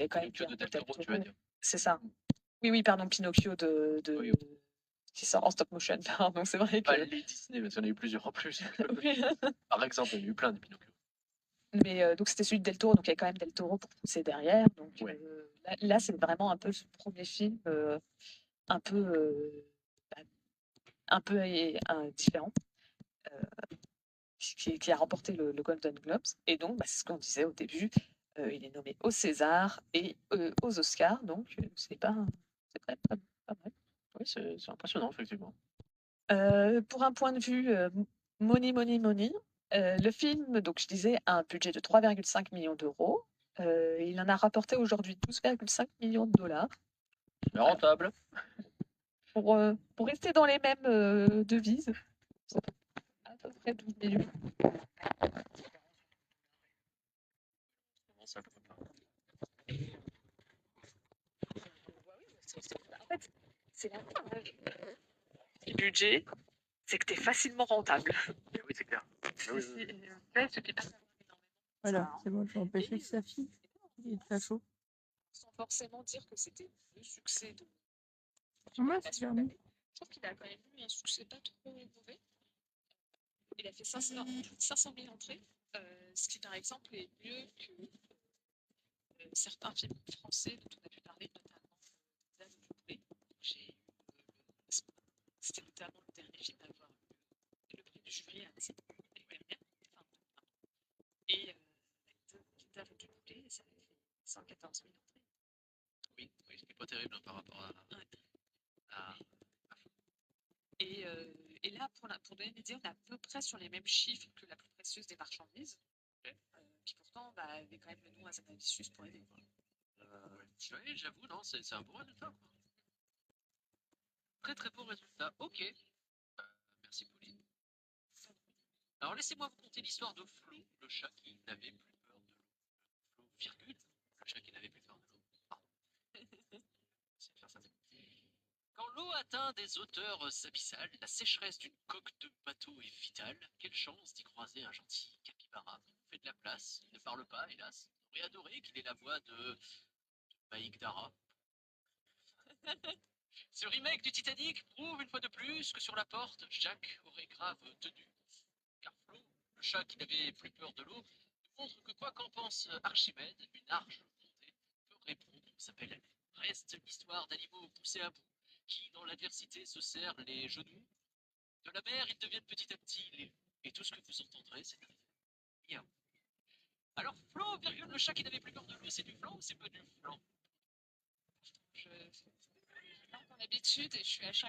quand même Pinocchio de Del Toro, tu vas dire. C'est ça. Oui, pardon, Pinocchio Oui. qui sort en stop motion. Pardon, c'est vrai Pas que. les Disney, parce qu'il y en a eu plusieurs en plus. Oui. Par exemple, il y a eu plein de Pinocchio. Mais donc c'était celui de Del Toro, donc il y a quand même Del Toro pour pousser derrière. Donc Ouais. là, c'est vraiment un peu ce premier film un peu différent qui a remporté le Golden Globes. Et donc, c'est ce qu'on disait au début, il est nommé au César et aux Oscars, donc c'est quand même pas mal. Oui, c'est impressionnant, effectivement. Pour un point de vue money, le film, donc je disais, a un budget de 3,5 millions d'euros. Il en a rapporté aujourd'hui 12,5 millions de dollars. Mais rentable. Pour rester dans les mêmes devises, c'est à peu près 12 millions. En fait, c'est l'avantage du budget, c'est que tu es facilement rentable. Oui, c'est clair. Voilà, c'est bon, je vais empêcher sa fille. Il est très chaud. Sans forcément dire que c'était le succès de Moi, c'est bien. Je trouve qu'il a quand même eu un succès pas trop mauvais. Il a fait 500 000 entrées, ce qui par exemple est mieux que certains films français dont on a pu parler, notamment Dame du Poulet. C'était notamment le dernier film à avoir eu le prix du jury à Annecy. Et Dame du Poulet, ça avait fait 114 000 entrées. Oui, ce qui n'est pas terrible par rapport à... Et là, pour donner une idée, on est à peu près sur les mêmes chiffres que La plus précieuse des marchandises, qui pourtant avait quand même le nom à Zanavicius pour aider. Oui, j'avoue, non, c'est un bon résultat. Très très beau résultat. Ok. Merci Pauline. Alors laissez-moi vous conter l'histoire de Flo, le chat qui n'avait plus peur de l'eau. Flo, virgule, le chat qui n'avait plus peur de l'eau. Pardon. Quand l'eau atteint des hauteurs abyssales, la sécheresse d'une coque de bateau est vitale. Quelle chance d'y croiser un gentil capybara. Fait de la place, il ne parle pas, hélas. On aurait adoré qu'il ait la voix de Maïk Dara. Ce remake du Titanic prouve une fois de plus que sur la porte, Jacques aurait grave tenu. Car Flo, le chat qui n'avait plus peur de l'eau, nous montre que quoi qu'en pense Archimède, une arche montée peut répondre, s'appelle reste l'histoire d'animaux poussés à bout, qui dans l'adversité se serrent les genoux. De la mer, ils deviennent petit à petit laids. Et tout ce que vous entendrez, c'est un miaou. Alors Flo, virgule, le chat qui n'avait plus peur de l'eau, c'est du flan ou c'est pas du flan? Je n'ai pas mon habitude et je suis à chaque